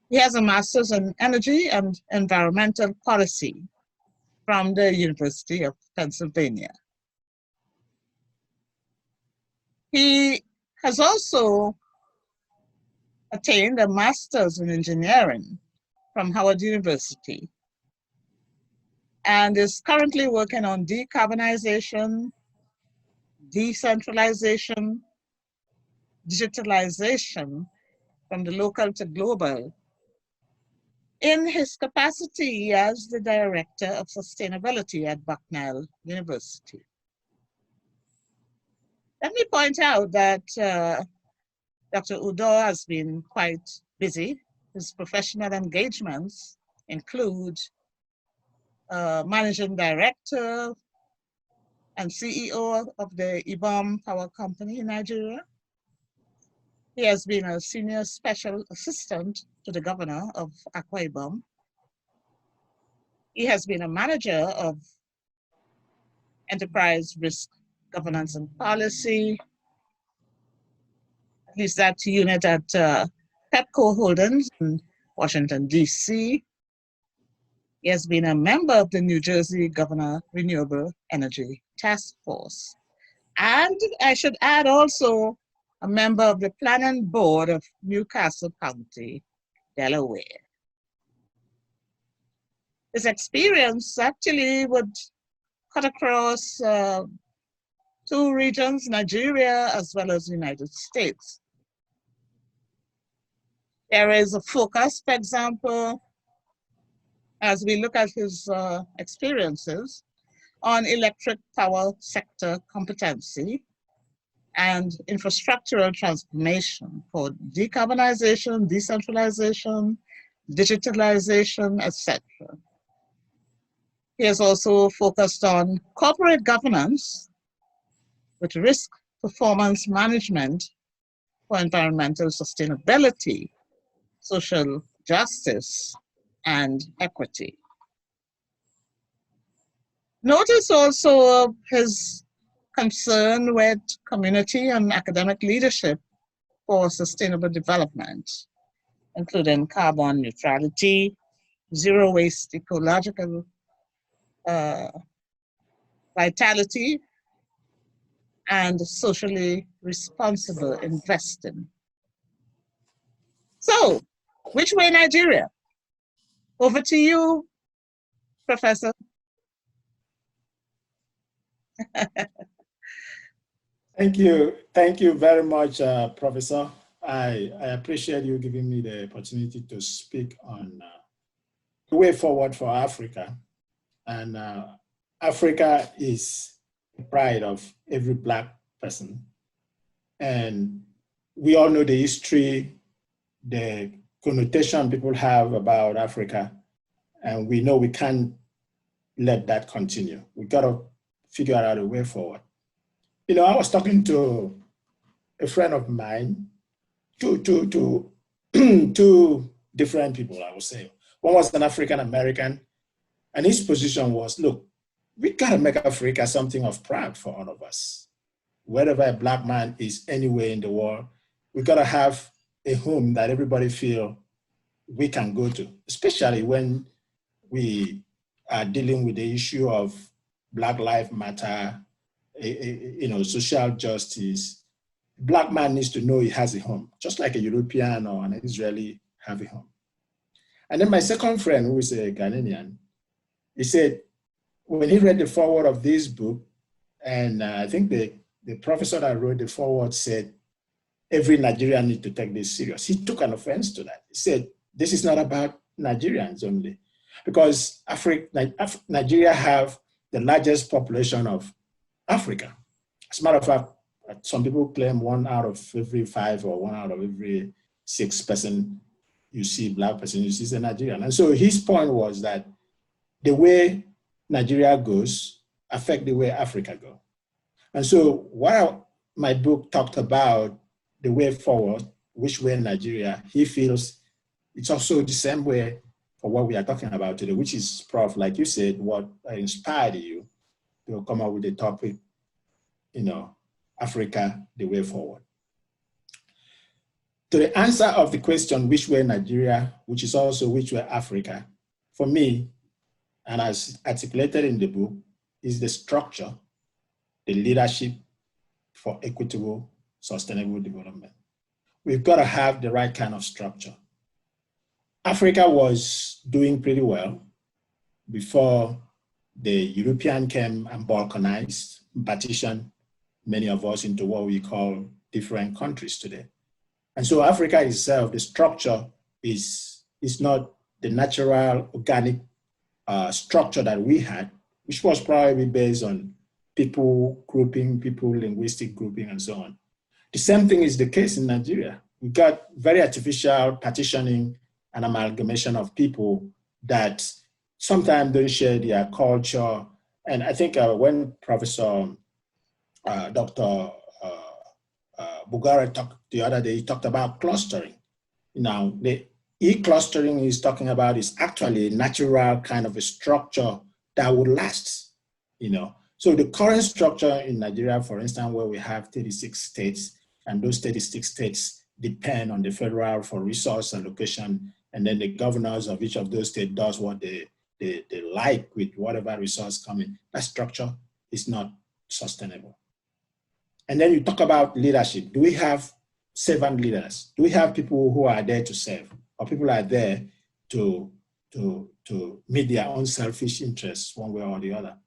He has a master's in energy and environmental policy from the University of Pennsylvania. He has also attained a master's in engineering from Howard University and is currently working on decarbonization, decentralization, digitalization from the local to global in his capacity as the Director of Sustainability at Bucknell University. Let me point out that Dr. Udoh has been quite busy. His professional engagements include Managing Director and CEO of the IBOM Power Company in Nigeria. He has been a Senior Special Assistant to the Governor of Akwa Ibom. He has been a Manager of Enterprise Risk Governance and Policy. He's that unit at Pepco Holdings in Washington, D.C. He has been a member of the New Jersey Governor Renewable Energy Task Force. And I should add also a member of the Planning Board of Newcastle County, Delaware. His experience actually would cut across two regions, Nigeria as well as the United States. There is a focus, for example, as we look at his experiences on electric power sector competency and infrastructural transformation for decarbonization, decentralization, digitalization, etc. He has also focused on corporate governance with risk performance management for environmental sustainability, social justice, and equity. Notice also his concern with community and academic leadership for sustainable development, including carbon neutrality, zero waste ecological vitality, and socially responsible investing. So, which way Nigeria? Over to you, Professor. Thank you very much, Professor. I appreciate you giving me the opportunity to speak on the way forward for Africa. And Africa is the pride of every Black person. And we all know the history, the connotation people have about Africa, and we know we can't let that continue. We gotta figure out a way forward. You know, I was talking to a friend of mine, two different people, I would say. One was an African American, and his position was, look, we gotta make Africa something of pride for all of us. Wherever a Black man is anywhere in the world, we gotta have a home that everybody feel we can go to, especially when we are dealing with the issue of Black Lives Matter, you know, social justice. Black man needs to know he has a home, just like a European or an Israeli have a home. And then my second friend, who is a Ghanaian, he said, when he read the foreword of this book, and I think the professor that wrote the foreword said, every Nigerian needs to take this serious. He took an offense to that. He said, this is not about Nigerians only, because Nigeria have the largest population of Africa. As a matter of fact, some people claim 1 out of every 5 or 1 out of every 6 person you see, Black person, you see is a Nigerian. And so his point was that the way Nigeria goes affect the way Africa goes. And so while my book talked about the way forward, which way Nigeria, he feels it's also the same way for what we are talking about today, which is, Prof, like you said, what inspired you to come up with the topic, you know, Africa, the way forward. to the answer of the question, which way Nigeria, which is also which way Africa, for me, and as articulated in the book, is the structure, the leadership for equitable, sustainable development. We've got to have the right kind of structure. Africa was doing pretty well before the European came and balkanized, partitioned many of us into what we call different countries today. And so Africa itself, the structure is not the natural, organic structure that we had, which was probably based on people grouping, people linguistic grouping, and so on. The same thing is the case in Nigeria. We got very artificial partitioning and amalgamation of people that sometimes don't share their culture. And I think when Professor Dr. Bugara talked the other day, he talked about clustering. Now, the e-clustering he's talking about is actually a natural kind of a structure that would last, you know. So the current structure in Nigeria, for instance, where we have 36 states, and those 36 states depend on the federal for resource allocation, and then the governors of each of those states does what they like with whatever resource coming. That structure is not sustainable. And then you talk about leadership. Do we have servant leaders? Do we have people who are there to serve, or people are there to meet their own selfish interests one way or the other?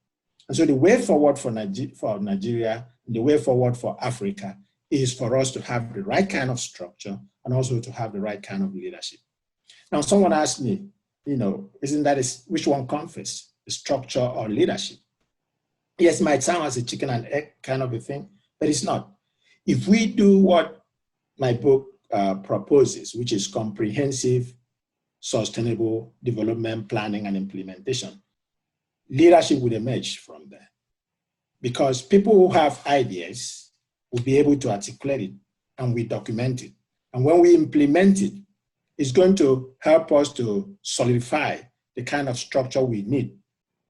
And so the way forward for Nigeria, the way forward for Africa is for us to have the right kind of structure and also to have the right kind of leadership. Now, someone asked me, you know, which one comes first, the structure or leadership? Yes, it might sound as a chicken and egg kind of a thing, but it's not. If we do what my book proposes, which is comprehensive, sustainable development planning and implementation, leadership will emerge from there. Because people who have ideas will be able to articulate it, and we document it. And when we implement it, it's going to help us to solidify the kind of structure we need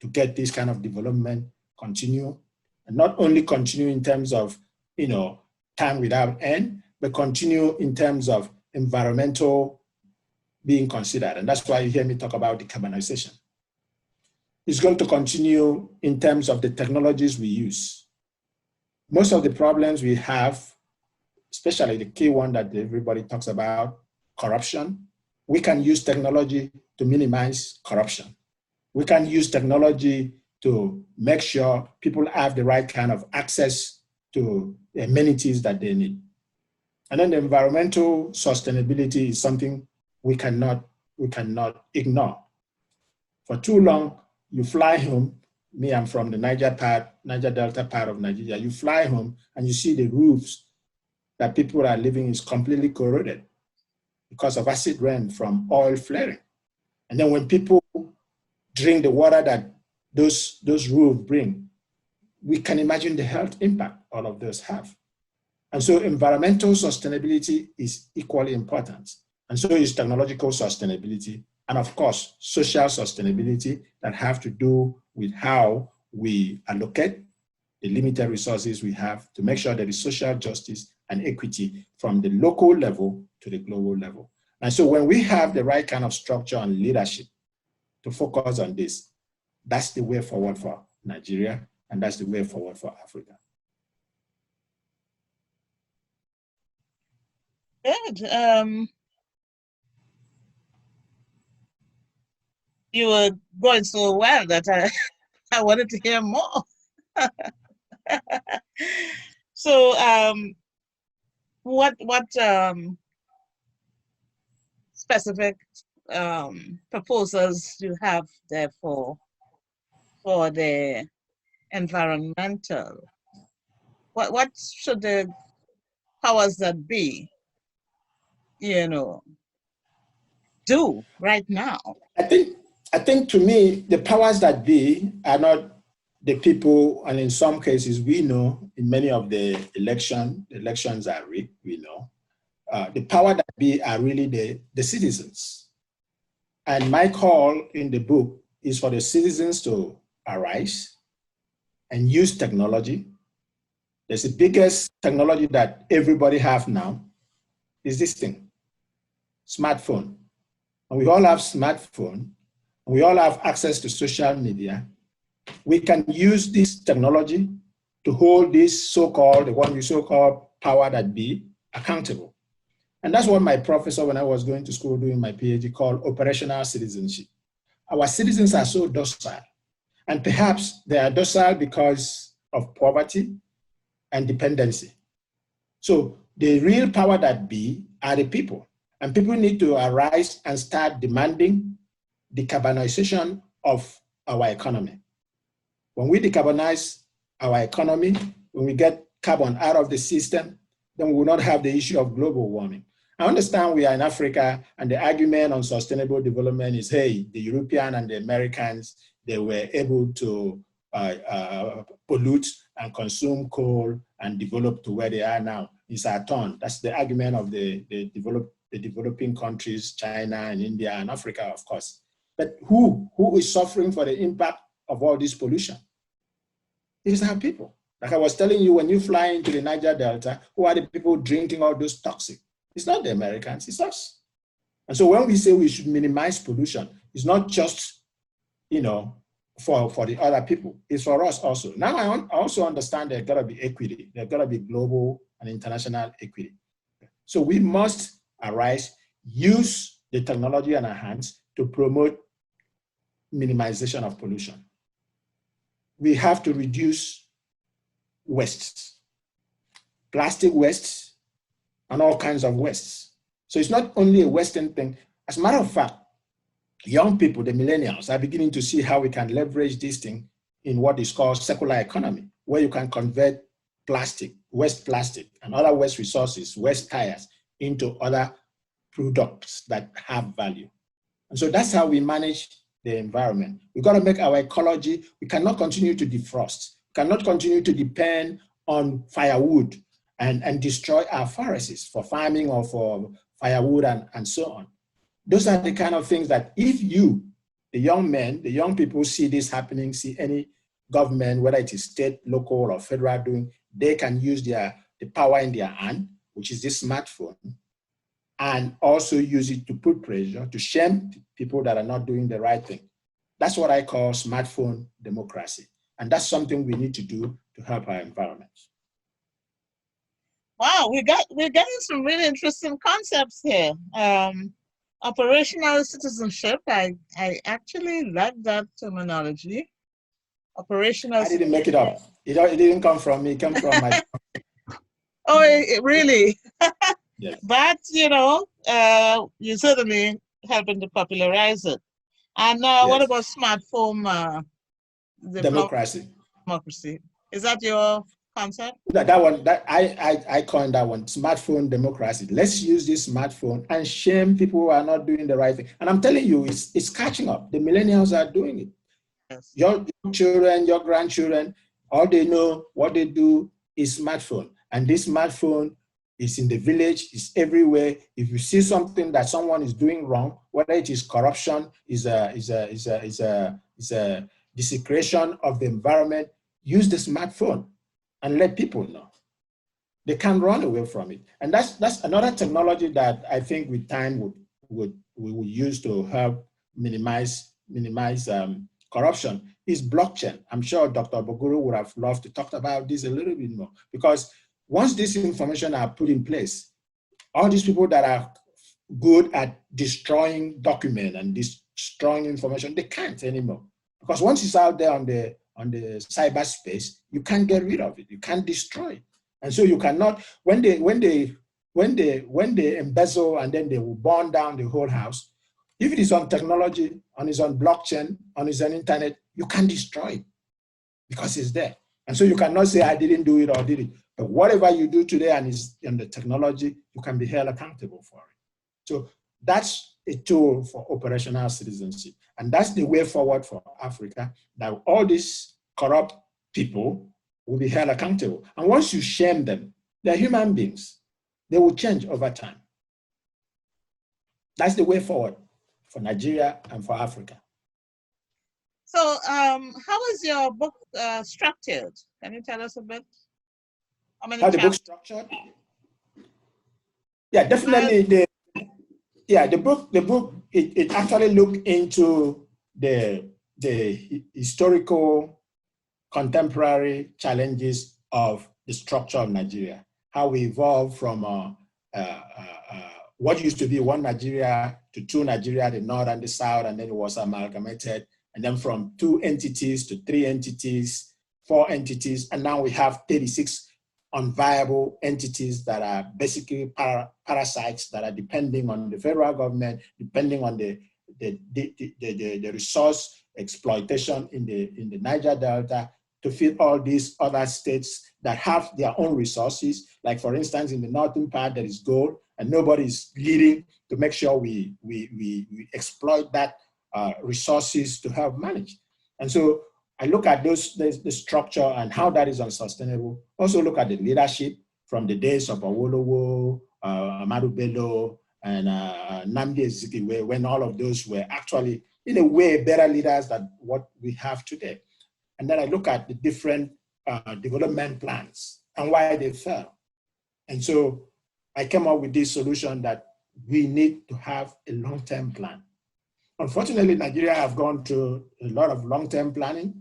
to get this kind of development continue, and not only continue in terms of, you know, time without end, but continue in terms of environmental being considered. And that's why you hear me talk about decarbonization. It's going to continue in terms of the technologies we use. Most of the problems we have, especially the key one that everybody talks about, corruption, we can use technology to minimize corruption. We can use technology to make sure people have the right kind of access to the amenities that they need. And then the environmental sustainability is something we cannot ignore. For too long, you fly home, me, I'm from the Niger Delta part of Nigeria, you fly home and you see the roofs that people are living is completely corroded because of acid rain from oil flaring. And then when people drink the water that those roofs bring, we can imagine the health impact all of those have. And so environmental sustainability is equally important. And so is technological sustainability. And of course, social sustainability that have to do with how we allocate the limited resources we have to make sure there is social justice and equity from the local level to the global level. And so when we have the right kind of structure and leadership to focus on this, that's the way forward for Nigeria, and that's the way forward for Africa. Good. You were going so well that I wanted to hear more. So, what specific proposals do you have there for the environmental? What should the powers that be, you know, do right now? I think to me, the powers that be are not the people, and in some cases, we know in many of the elections are rigged, we know. The power that be are really the citizens. And my call in the book is for the citizens to arise and use technology. There's the biggest technology that everybody have now is this thing, smartphone. And we all have smartphone. And we all have access to social media. We can use this technology to hold this so-called, the one you so-called power that be, accountable. And that's what my professor, when I was going to school doing my PhD, called operational citizenship. Our citizens are so docile. And perhaps they are docile because of poverty and dependency. So the real power that be are the people. And people need to arise and start demanding decarbonization of our economy. When we decarbonize our economy, when we get carbon out of the system, then we will not have the issue of global warming. I understand we are in Africa, and the argument on sustainable development is, hey, the European and the Americans, they were able to pollute and consume coal and develop to where they are now. It's our turn. That's the argument of the developing countries, China and India and Africa, of course. But who is suffering for the impact of all this pollution? It is our people. Like I was telling you, when you fly into the Niger Delta, who are the people drinking all those toxic? It's not the Americans, it's us. And so when we say we should minimize pollution, it's not just, for the other people, it's for us also. Now I also understand there's gotta be equity, there's gotta be global and international equity. So we must arise, use the technology in our hands to promote minimization of pollution. We have to reduce wastes, plastic wastes, and all kinds of wastes. So it's not only a Western thing. As a matter of fact, young people, the millennials, are beginning to see how we can leverage this thing in what is called circular economy, where you can convert plastic, waste plastic, and other waste resources, waste tires, into other products that have value. And so that's how we manage the environment. We've got to make our ecology, we cannot continue to defrost, cannot continue to depend on firewood and destroy our forests for farming or for firewood and so on. Those are the kind of things that if you, the young men, the young people see this happening, see any government, whether it is state, local, or federal doing, they can use the power in their hand, which is this smartphone, and also use it to put pressure, to shame people that are not doing the right thing. That's what I call smartphone democracy. And that's something we need to do to help our environment. Wow, we're getting some really interesting concepts here. Operational citizenship, I actually like that terminology. Operational. I didn't make it up. It didn't come from me, it came from my. Oh, really? Yes. But, you certainly helping to popularize it. And Yes. What about smartphone Democracy. Democracy. Is that your concept? That one, I coined that one, smartphone democracy. Let's use this smartphone and shame people who are not doing the right thing. And I'm telling you, it's catching up. The millennials are doing it. Yes. Your children, your grandchildren, all they know, what they do is smartphone. And this smartphone is in the village, is everywhere. If you see something that someone is doing wrong, whether it is corruption, is a desecration of the environment, use the smartphone and let people know. They can't run away from it. And that's another technology that I think with time we will use to help minimize corruption is blockchain. I'm sure Dr. Boguru would have loved to talk about this a little bit more, because once this information are put in place, all these people that are good at destroying documents and destroying information, they can't anymore. Because once it's out there on the cyberspace, you can't get rid of it. You can't destroy it. And so you cannot, when they embezzle and then they will burn down the whole house, if it is on technology, on its own blockchain, on its own internet, you can't destroy it because it's there. And so you cannot say, I didn't do it or did it. But whatever you do today and is in the technology, you can be held accountable for it. So that's a tool for operational citizenship. And that's the way forward for Africa, that all these corrupt people will be held accountable. And once you shame them, they're human beings. They will change over time. That's the way forward for Nigeria and for Africa. So how is your book structured? Can you tell us a bit? How the book structured? Yeah, definitely Yeah, the book, it actually looked into the historical contemporary challenges of the structure of Nigeria, how we evolved from what used to be one Nigeria to two Nigeria, the North and the South, and then it was amalgamated, and then from 2 entities to 3 entities, 4 entities, and now we have 36 unviable entities that are basically parasites that are depending on the federal government, depending on the resource exploitation in the Niger Delta to feed all these other states that have their own resources. Like for instance, in the northern part, there is gold, and nobody is leading to make sure we exploit that resources to help manage. And so I look at the structure and how that is unsustainable. Also look at the leadership from the days of Awolowo, Ahmadu Bello, and Nnamdi Azikiwe, when all of those were actually, in a way, better leaders than what we have today. And then I look at the different development plans and why they fell. And so I came up with this solution that we need to have a long-term plan. Unfortunately, Nigeria have gone through a lot of long-term planning,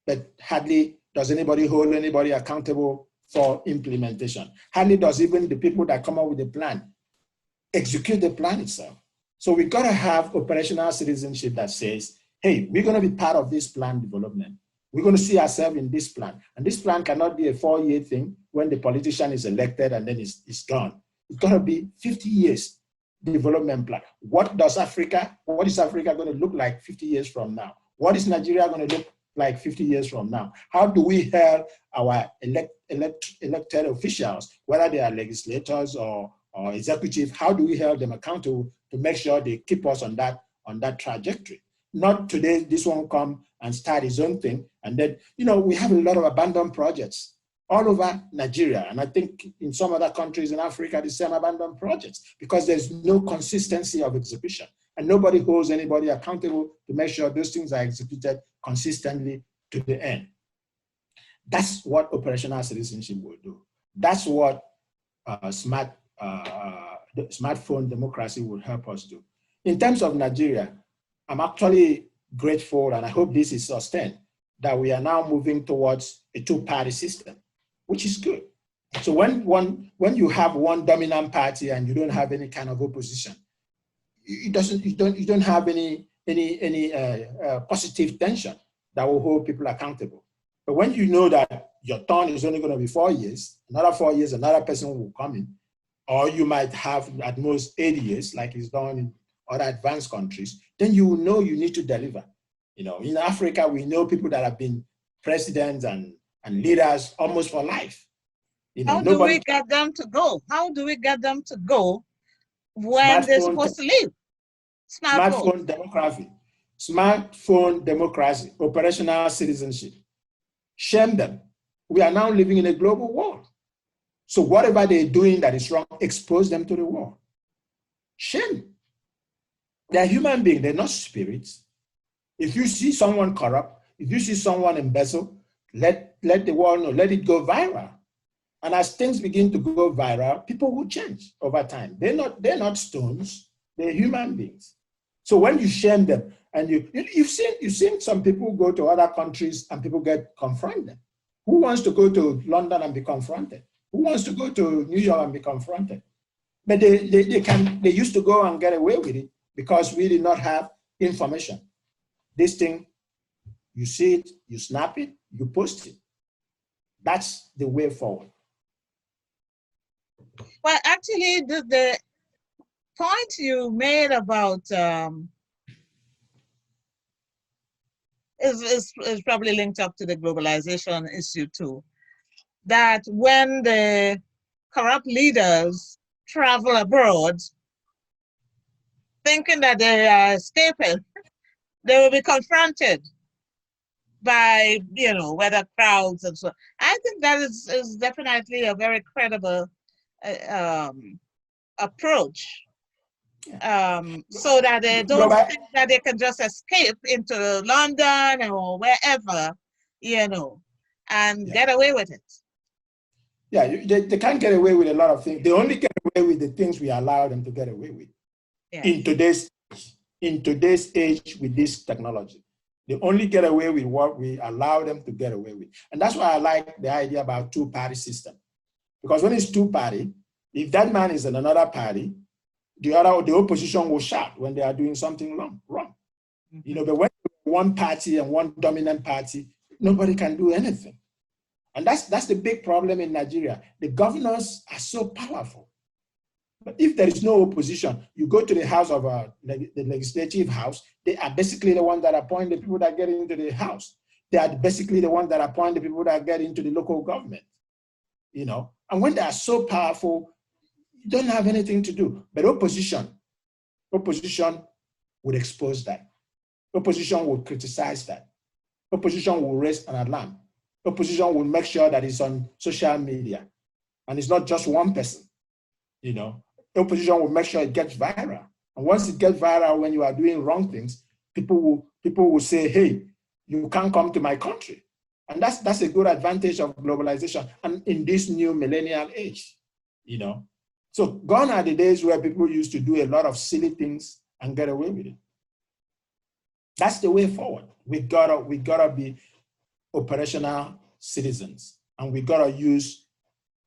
but hardly does anybody hold anybody accountable for implementation. Hardly does even the people that come up with the plan execute the plan itself. So we gotta have operational citizenship that says, hey, we're gonna be part of this plan development. We're gonna see ourselves in this plan. And this plan cannot be a 4-year thing when the politician is elected and then it's gone. It's gonna be 50 years development plan. What is Africa gonna look like 50 years from now? What is Nigeria gonna look like 50 years from now? How do we help our elected officials, whether they are legislators or executive, how do we hold them accountable to make sure they keep us on that trajectory? Not today, this one come and start his own thing. And then, we have a lot of abandoned projects all over Nigeria. And I think in some other countries in Africa, the same abandoned projects, because there's no consistency of execution. And nobody holds anybody accountable to make sure those things are executed consistently to the end. That's what operational citizenship will do. That's what smartphone democracy will help us do. In terms of Nigeria, I'm actually grateful, and I hope this is sustained, that we are now moving towards a 2-party system, which is good. So when you have one dominant party and you don't have any kind of opposition, you don't have any positive tension that will hold people accountable. But when you know that your turn is only going to be 4 years, another 4 years, another person will come in, or you might have at most 80 years, like is done in other advanced countries, then you will know you need to deliver. In Africa, we know people that have been presidents and leaders almost for life. How do we get them to go? How do we get them to go when they're supposed to leave? Smartphone democracy, operational citizenship. Shame them. We are now living in a global world. So whatever they're doing that is wrong, expose them to the world. Shame. They're human beings, they're not spirits. If you see someone corrupt, if you see someone embezzle, let the world know, let it go viral. And as things begin to go viral, people will change over time. They're not stones, they're human beings. So when you shame them, and you've seen some people go to other countries and people get confronted. Who wants to go to London and be confronted? Who wants to go to New York and be confronted? But they used to go and get away with it because we did not have information. This thing, you see it, you snap it, you post it. That's the way forward. Well, actually, the point you made about is probably linked up to the globalization issue too. That when the corrupt leaders travel abroad, thinking that they are escaping, they will be confronted by, whether crowds and so on. I think that is definitely a very credible approach, so that they don't think that they can just escape into London or wherever, and get away with it. Yeah, they can't get away with a lot of things. They only get away with the things we allow them to get away with. Yes. in today's age with this technology. They only get away with what we allow them to get away with. And that's why I like the idea about two-party system. Because when it's two-party, if that man is in another party, the opposition will shout when they are doing something wrong. Mm-hmm. You know, but when one party and one dominant party, nobody can do anything. And that's the big problem in Nigeria. The governors are so powerful. But if there is no opposition, you go to the house of the legislative house, they are basically the ones that appoint the people that get into the house. They are basically the ones that appoint the people that get into the local government. You know, and when they are so powerful, you don't have anything to do. But opposition would expose that. Opposition will criticize that. Opposition will raise an alarm. Opposition will make sure that it's on social media. And it's not just one person, you know. Opposition will make sure it gets viral. And once it gets viral when you are doing wrong things, people will say, hey, you can't come to my country. And that's a good advantage of globalization and in this new millennial age, you know. So gone are the days where people used to do a lot of silly things and get away with it. That's the way forward. We gotta be operational citizens, and we gotta use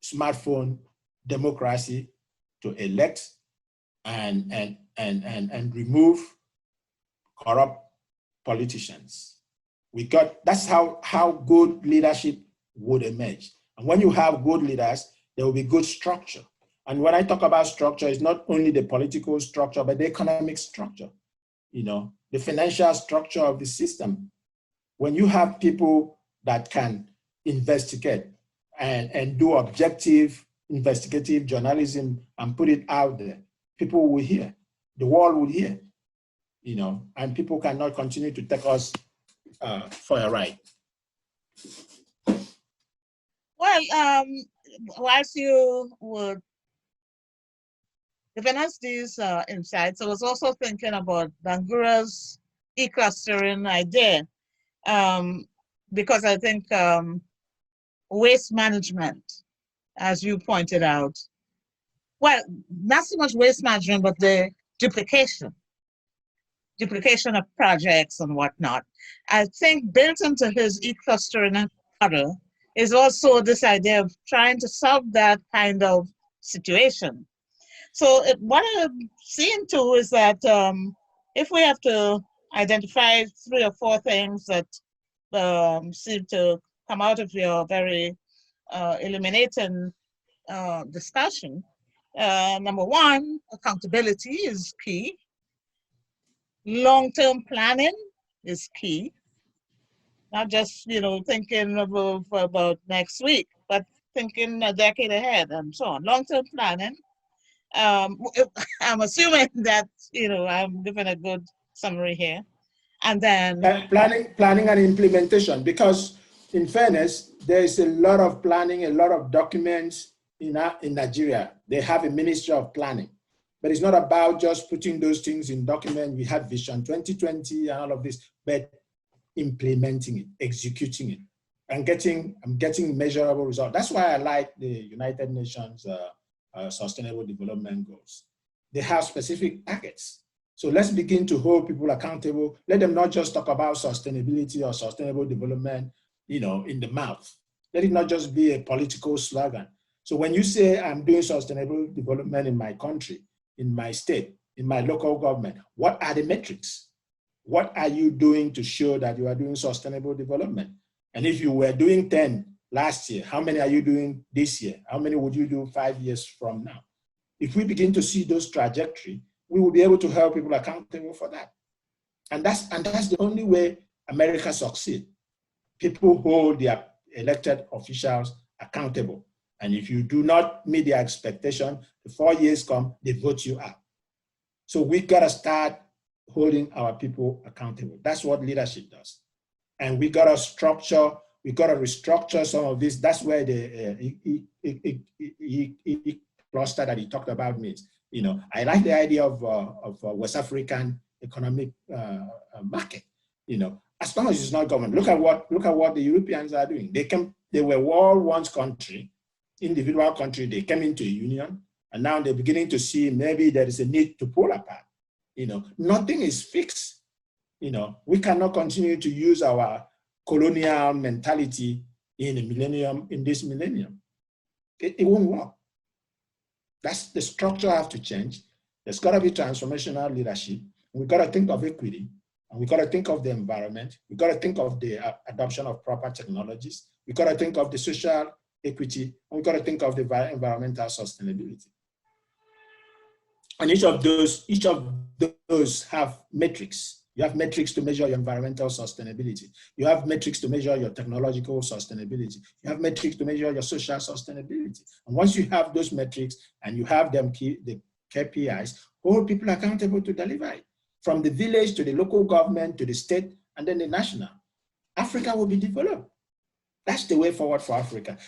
smartphone democracy to elect and remove corrupt politicians. That's how good leadership would emerge. And when you have good leaders, there will be good structure. And when I talk about structure, it's not only the political structure, but the economic structure, you know, the financial structure of the system. When you have people that can investigate and do objective investigative journalism and put it out there, people will hear, the world will hear, you know, and people cannot continue to take us for a ride. Well, whilst you would giving us these insights, I was also thinking about Bangura's e-clustering idea, because I think waste management, as you pointed out, well, not so much waste management, but the duplication of projects and whatnot. I think built into his e-clustering model is also this idea of trying to solve that kind of situation. So what I'm seeing too is that if we have to identify 3 or 4 things that seem to come out of your very illuminating discussion, number 1, accountability is key. Long-term planning is key. Not just, you know, thinking about next week, but thinking a decade ahead and so on. Long-term planning. I'm assuming that, you know, I'm giving a good summary here. And then planning and implementation, because in fairness, there is a lot of planning, a lot of documents in Nigeria. They have a Ministry of Planning, but it's not about just putting those things in document. We have Vision 2020 and all of this, but implementing it, executing it, and getting measurable results. That's why I like the United Nations Sustainable Development Goals. They have specific targets. So let's begin to hold people accountable. Let them not just talk about sustainability or sustainable development, you know, in the mouth. Let it not just be a political slogan. So when you say I'm doing sustainable development in my country, in my state, in my local government, what are the metrics? What are you doing to show that you are doing sustainable development? And if you were doing 10 last year, how many are you doing this year? How many would you do 5 years from now? If we begin to see those trajectory, we will be able to help people accountable for that. And that's the only way America succeeds. People hold their elected officials accountable. And if you do not meet their expectation, the 4 years come, they vote you out. So we gotta start holding our people accountable. That's what leadership does. And we gotta restructure some of this. That's where the cluster that he talked about means. You know, I like the idea of West African economic market. You know, as long as it's not government. Look at what the Europeans are doing. They were world once country, individual country. They came into a union, and now they're beginning to see maybe there is a need to pull apart. Nothing is fixed. We cannot continue to use our colonial mentality in this millennium. It won't work. That's the structure have to change. There's got to be transformational leadership. We've got to think of equity, and we've got to think of the environment. We've got to think of the adoption of proper technologies. We've got to think of the social equity, and we've got to think of the environmental sustainability. And each of those have metrics. You have metrics to measure your environmental sustainability. You have metrics to measure your technological sustainability. You have metrics to measure your social sustainability. And once you have those metrics and you have them, the KPIs, hold people accountable to deliver it. From the village to the local government to the state and then the national. Africa will be developed. That's the way forward for Africa.